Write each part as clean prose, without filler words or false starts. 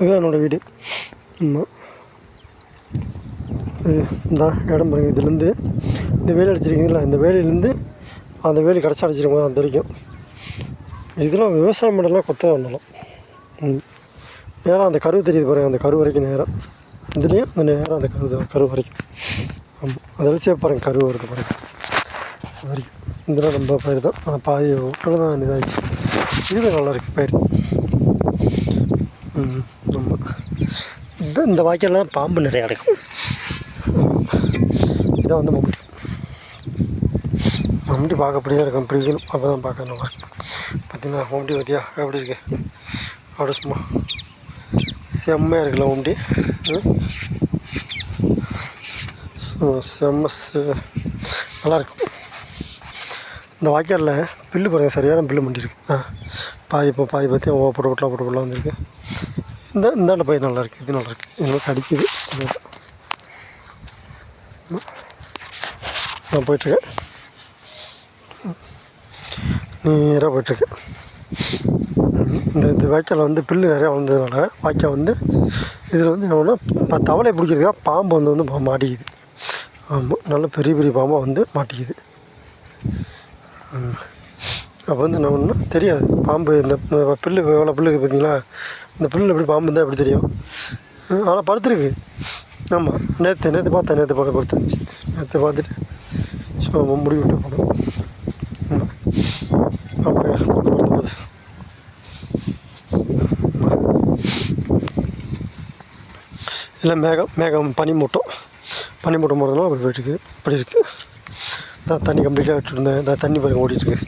இதுதான் என்னோடய வீடு. ஆமாம், இந்த இடம் பாருங்கள். இதுலேருந்து இந்த வேலி அடிச்சிருக்கீங்களா, இந்த வேலியிலேருந்து அந்த வேலி கடைச்சி அடிச்சிருக்கோம் அந்த வரைக்கும். இதெல்லாம் விவசாயம் பண்ணலாம், கொத்த பண்ணலாம். நேராக அந்த கரு தெரியுது பாருங்கள், அந்த கரு வரைக்கும் நேராக இதுலேயும் அந்த நேராக அந்த கரு வரைக்கும். ஆமாம், அந்த அரிசியாக பாருங்கள், கரு வருது பாருங்கள் அது வரைக்கும். இதெல்லாம் ரொம்ப பயிர் தான். ஆனால் பாதி விட்டு தான் இதாகிடுச்சு. இது நல்லாயிருக்கு பயிர். ஆமாம், இந்த வாய்க்கால்லாம் பாம்பு நிறையா கிடைக்கும். இதான் வந்து மம்முட்டி பார்க்க அப்படியே இருக்கும், பிடிக்கணும். அப்போ தான் பார்க்க நல்லா இருக்கும். பார்த்திங்கன்னா மம்முட்டி பார்த்தியா எப்படி இருக்கு, அப்படி சும்மா செம்மையாக இருக்குல்ல மம்முட்டி. செம்ம நல்லாயிருக்கும். இந்த வாய்க்காலில் புல்லு பாருங்கள், சரியான புல்லு மண்டிருக்கு. பாய் பற்றி போட்டு வந்துருக்கு. இந்தாண்ட பயிர் நல்லாயிருக்கு. இது நல்லாயிருக்கு. எங்களுக்கு அடிக்குது. நான் போயிட்டுருக்கேன், நேராக போயிட்டுருக்கேன். இந்த வாய்க்கால் வந்து புல்லு நிறையா வந்ததுனால வாய்க்கால் வந்து இதில் வந்து என்னன்னா இப்போ தவளை பிடிக்கிறதுக்காக பாம்பு வந்து மாட்டிக்குது. ஆமாம், நல்ல பெரிய பெரிய பாம்பாக வந்து மாட்டிக்குது. அப்போ வந்து என்ன பண்ணணும்னா தெரியாது பாம்பு. இந்த புல்லு எவ்வளோ புல்லு இருக்குது பார்த்தீங்களா, இந்த புல்லில் எப்படி பாம்பு இருந்தால் எப்படி தெரியும். ஆனால் படுத்துருக்கு. ஆமாம், நேற்று பார்க்க படுத்துருந்துச்சு. நேற்று பார்த்துட்டு சும்மா முடி விட்டு போனோம். அப்புறம் போகுது. இல்லை மேகம் பனிமூட்டம் போகிறதுனால அப்படி போயிட்டுருக்கு. இப்படி இருக்குது. தான் தண்ணி கம்ப்ளீட்டாக விட்டுருந்தேன். இந்த தண்ணி பாருங்க ஓடிட்டுருக்கு.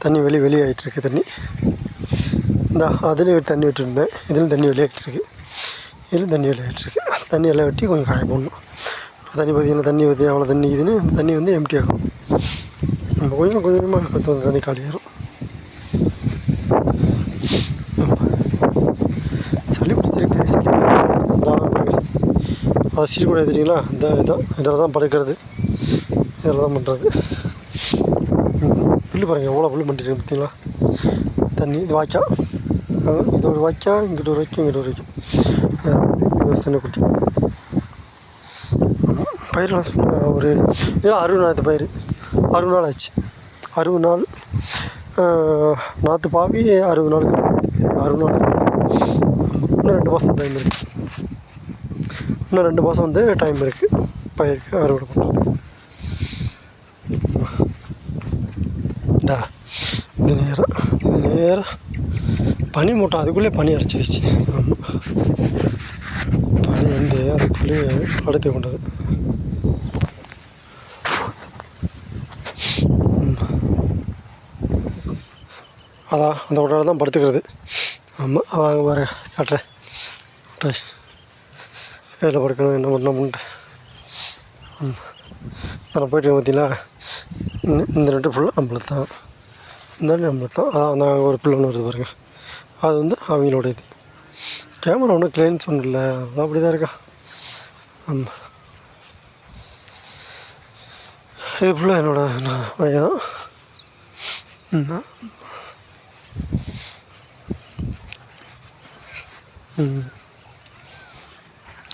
தண்ணி வெளியாகிட்டுருக்கு. தண்ணி அதுலேயும் தண்ணி விட்டுருந்தேன். இதுலேயும் தண்ணி வெளியாகிட்டுருக்கு. தண்ணி எல்லாம் வெட்டி கொஞ்சம் காய போடணும். தண்ணி பார்த்திங்கன்னா தண்ணி ஊற்றி அவ்வளோ தண்ணி இதுன்னு தண்ணி வந்து எம்டி ஆகும். நம்ம கொஞ்சமாக தண்ணி காலியாகும். சளி பிடிச்சிருக்கு. அதை சீர்கூட தெரியுங்களா, இதில் தான் படுக்கிறது, இதில் தான் பண்ணுறது. புல்லு பாருங்கள் எவ்வளோ புல்லு பண்ணிட்டு பார்த்தீங்களா. தண்ணி இது வாய்க்கால், இது ஒரு வாய்க்கால், இங்கிட்ட ஒரு வைக்கும். சின்ன குட்டி பயிரெலாம் ஒரு இதெல்லாம் 60 நாள் பயிர். 60 நாள் ஆச்சு. 60 நாள் நாற்று பாவி 60 நாளுக்கு 60 நாள். இன்னும் 2 மாதம் டைம் இருக்குது. இன்னும் 2 மாதம் வந்து டைம் இருக்குது பயிருக்கு அறுவடை பண்ணுறதுக்கு. இது நேராக பனி மூட்டம் அதுக்குள்ளே பனி அடிச்சிக்கிச்சு. ஆமாம், பனி வந்து அதுக்குள்ளேயே அடுத்து கொண்டது. அதான் அந்த உடனே தான் படுத்துக்கிறது. ஆமாம், அவங்க வர காட்டுறேன். வேலை படுக்கணும், என்ன பண்ணணும்ன்ட்டு. நான் போய்ட்டு பார்த்தீங்களா, இந்த 2 ஃபுல்லாக நம்மளுக்கு தான். அதான் அந்த ஒரு பிள்ளை ஒன்று வருது பாருங்கள், அது வந்து அவங்களோட இது. கேமரா ஒன்றும் கிளீன்ஸ் ஒன்றும் இல்லை, அதெல்லாம் அப்படி தான் இருக்கா. ஆமாம், இது ஃபுல்லாக என்னோடய வயதான்.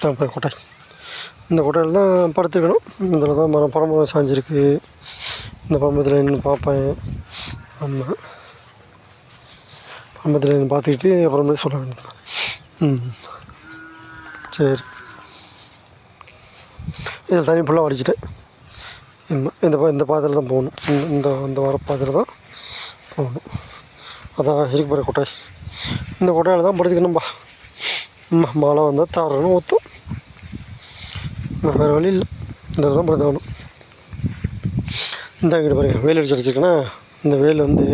அப்புறம் கொட்டை, இந்த கொட்டையில் தான் படுத்துக்கணும். இதில் தான் பரம்பரை சாஞ்சிருக்கு. இந்த பரம்பரத்தில் நின்று பார்ப்பேன். ஆமாம், பரம்பரத்தில் நின்று பார்த்துக்கிட்டு அப்புறமே சொல்ல வேண்டியது. சரி, இதில் தண்ணி ஃபுல்லாக வடிச்சிட்டேன். இந்த பாதையில் தான் போகணும். இந்த வர பாதையில் தான் போகணும். அதான் இருக்கு பாரு கொட்டை. இந்த கொட்டையில் தான் படுத்துக்கணும்பா. மழை வந்தால் தாரணும் ஊற்றும். வேறு வழி இல்லை, இந்த தான் படுத்தாகணும். இந்த இங்கிட்ட பாருங்கள், வேல் அடிச்சு அடிச்சிருக்கேன்னா இந்த வேல் வந்து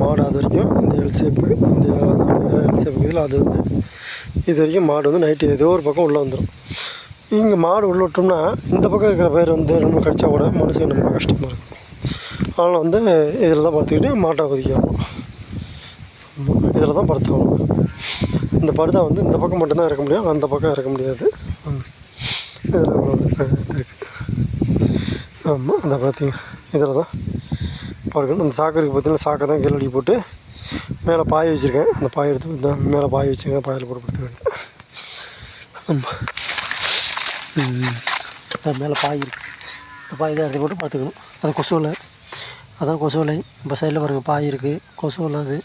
மாடு அது வரைக்கும் இந்த எல் ஷேப்பு இதில் அது வந்து இது வரைக்கும் மாடு வந்து நைட்டு ஏதோ ஒரு பக்கம் உள்ளே வந்துடும். இங்கே மாடு உள்ள விட்டோம்னா இந்த பக்கம் இருக்கிற பயிர் வந்து ரொம்ப கடிச்சா கூட மனுஷன் ரொம்ப கஷ்டமாக இருக்கும். அதனால் வந்து இதில் தான் படுத்துக்கிட்டு மாட்டை கொதிக்கணும். இதில் தான் படுத்தாகணும். இந்த படுதா வந்து இந்த பக்கம் மட்டும்தான் இறக்க முடியும், அந்த பக்கம் இறக்க முடியாது. இதில் இருக்குது. ஆமாம், அதை பார்த்தீங்க, இதில் தான் பாருங்க. அந்த சாக்கு இருக்குது பார்த்தீங்கன்னா, சாக்கை தான் கீழடி போட்டு மேலே பாய் வச்சுருக்கேன். அந்த பாய் எடுத்து தான் மேலே பாய் வச்சுருக்கேன். பாயில் போட்டு படுத்துக்கிறது. ஆமாம், மேலே பாய் இருக்குது. இந்த பாய் தான் எடுத்து போட்டு பார்த்துக்கணும். அது கொசு வலை, அதான் கொசு வலை. இப்போ சைடில் பாருங்கள் பாய் இருக்குது, கொசு வலை. அது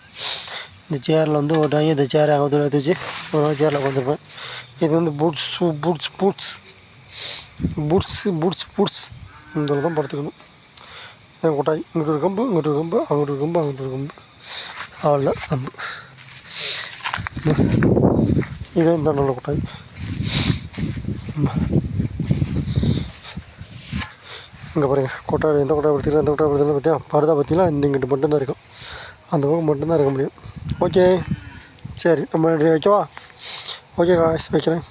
இந்த சேரில் வந்து ஒரு டைம் இந்த சேரை அங்கே எடுத்து வச்சு ஒரு நாள் சேரில் உட்காந்துருப்பேன். இது வந்து boots boots boots boots boots boots இதில் தான் படுத்துக்கணும். கொட்டாய் இங்கிட்டு ஒரு கம்பு, இங்கிட்டு ஒரு கம்பு, அங்கிட்டு ஒரு கம்பு, அங்கிட்டு ஒரு கம்பு, அவ்வளோதான் கம்பு. இதே இந்த நல்ல கொட்டாய். இங்கே பாருங்கள் கொட்டாய், எந்த கொட்டாய் படுத்திக்கலாம், எந்த கொட்டாய் படுத்திக்கலாம் பார்த்தியா, பருதா பற்றிலாம் இந்த இங்கிட்டு மட்டும்தான் இருக்கும். அந்த பக்கம் மட்டும்தான் இருக்க முடியும். ஓகே, சரி நம்ம வைக்கவா? ஓகே காய்ஸ், வைக்கிறேன்.